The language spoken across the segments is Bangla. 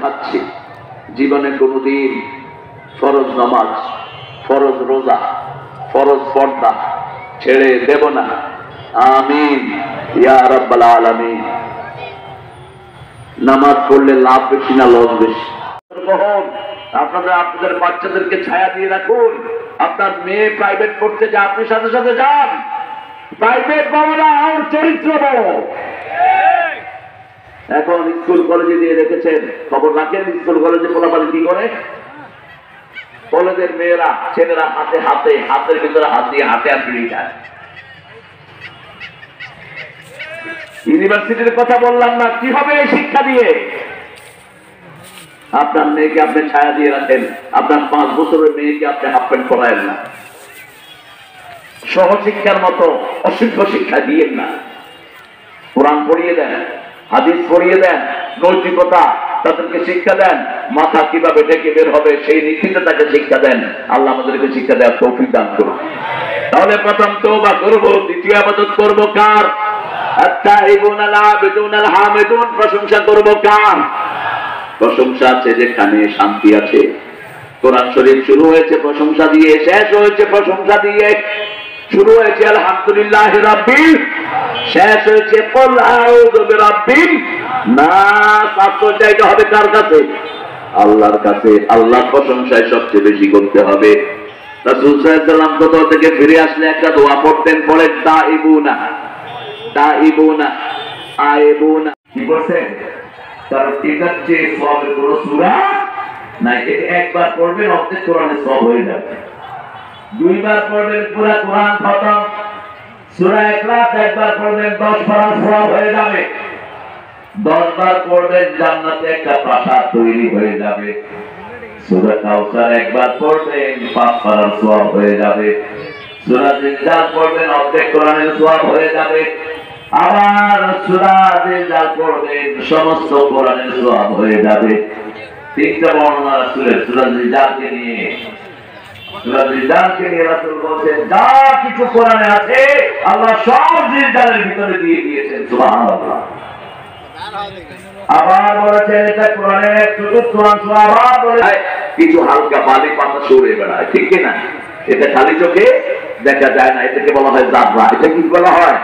খাচ্ছি, জীবনে কোনোদিন ফরজ নামাজ, ফরজ রোজা, ফরজ পর্দা ছেড়ে দেব না। আমিন ইয়া রাব্বাল আলামিন। নামাজ পড়লে লাভ বেশি না লস বেশি? আপনাদের বাচ্চাদেরকে ছায়া দিয়ে রাখুন। আপনার মেয়ে প্রাইভেট পড়তে যায়, আপনি সাথে সাথে যান। প্রাইভেট বড় না, আর চরিত্র বড়। এখন স্কুল কলেজে দিয়ে রেখেছেন, খবর রাখেন স্কুল কলেজে পোলাপালি কি করে। কলেজের মেয়েরা ছেলেরা হাতে হাতে হাতের ভিতরে হাত দিয়ে হাতে আর ফিরিয়ে যায়। ইউনিভার্সিটির কথা বললাম না, কি হবে এই শিক্ষা দিয়ে? আপনার মেয়েকে আপনি ছায়া দিয়ে রাখেন, আপনার 5 বছরের মেয়েকে আপনি হাফ প্যান্ট পরায়েন না। সহশিক্ষার মতো অসিদ্ধ শিক্ষা দিয়েন না। কোরআন পড়িয়ে দেন, হাদিস পড়িয়ে দেন, নৈতিকতা তাদেরকে শিক্ষা দেন, মাথা কিভাবে ডেকে বের হবে সেই নীতিতে তাকে শিক্ষা দেন। আল্লাহ আমাদেরকে শিক্ষা দেওয়ার তৌফিক দান করুন। তাহলে প্রথম তওবা করব, দ্বিতীয় ইবাদত করব কার? আত-তাইবুন আল-আবিদুন আল-হামিদুন। প্রশংসা করব কার? প্রশংসা আছে যেখানে শান্তি আছে। কোরআন শরীফ শুরু হয়েছে প্রশংসা দিয়ে, শেষ হয়েছে প্রশংসা দিয়ে। শুরু হয়েছে আলহামদুলিল্লাহি রাব্বিল, শেষ হয়েছে কুল আউযু বিরাব্বিন নাস। আশ্চর্য এটা হবে কার কাছে? আল্লাহর কাছে। আল্লাহর প্রশংসায় সবচেয়ে বেশি করতে হবে। রাসূল সাল্লাল্লাহু আলাইহি ওয়াসাল্লাম কোথা থেকে ফিরে আসলে একটা দোয়া পড়তেন, পড়েন তাইবুনা তাইবুনা আইবুনা। কি বলছেন? তার এটার যে সওয়াবের পুরো সূরা না, এটা একবার পড়বেন অর্ধেক কোরআনের সওয়াব হয়ে যাবে। 2 বার পড়বেন পুরো কোরআন খতম। সূরা ইখলাস একবার পড়বেন 10 পারা সওয়াব হয়ে যাবে। 10 বার পড়বেন জান্নাতে একটা প্রাসাদ তৈরি হয়ে যাবে। সূরা কাউসার একবার পড়বেন 5 পারা সওয়াব হয়ে যাবে। সূরা জিলজাল পড়বেন অর্ধেক কোরআনের সওয়াব হয়ে যাবে। আবার সূরা জিলজাল পড়বেন সমস্ত কোরআনের সওয়াব হয়ে যাবে। 3টা বর্ণনা রাসূলের সূরা জিলজালকে নিয়ে। সূরা জিলজালকে নিয়ে রাসূল বলেন যা কিছু কোরআনে আছে আল্লাহ সব জিলজালের ভিতরে দিয়ে দিয়েছেন। সুবহানাল্লাহ। আবার বলেছেন এটা কোরআনের চতুর্থ অংশ। আবার বলেছেন কিছু হালকা বালি পাতা সরে বেড়ায়, ঠিক কি না? এটা খালি চোখে দেখা যায় না, এটাকে বলা হয় জাবরা। এটা কি বলা হয়?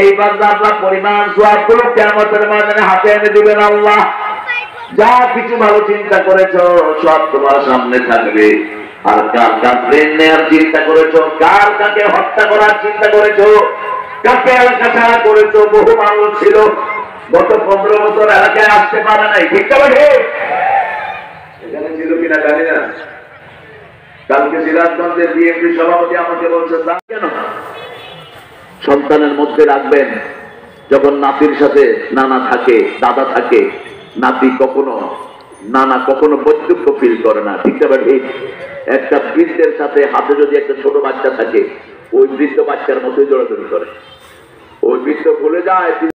এইবার জাবরা পরিমাণ সওয়াবগুলো কিয়ামতের ময়দানে হাতে এনে দিবেন আল্লাহ। যা কিছু ভালো চিন্তা করেছো সব তোমার সামনে থাকবে। আর কার কার ব্রেন নেয়ার চিন্তা করেছো, কার কাকে হত্যা করার চিন্তা করেছো, কাকে এলাকা ছাড়া করেছো। বহু মানুষ ছিল গত 15 বছর এলাকায় আসতে পারে নাই, ঠিক আছে? এখানে ছিল কিনা জানি না। কালকে সিরাজগঞ্জের বিএনপি সভাপতি আমাকে বলছে কেন সন্তানের মধ্যে রাখবেন, যখন নাতির সাথে নানা থাকে, দাদা থাকে, নাতি কখনো নানা কখনো বৈদ্যুক্য ফিল করে না, ঠিক আছে? একটা বৃদ্ধের সাথে হাতে যদি একটা ছোট বাচ্চা থাকে, ওই বৃদ্ধ বাচ্চার মতোই জড়াজড়ি করে। ওই বৃদ্ধ ভুলে যায়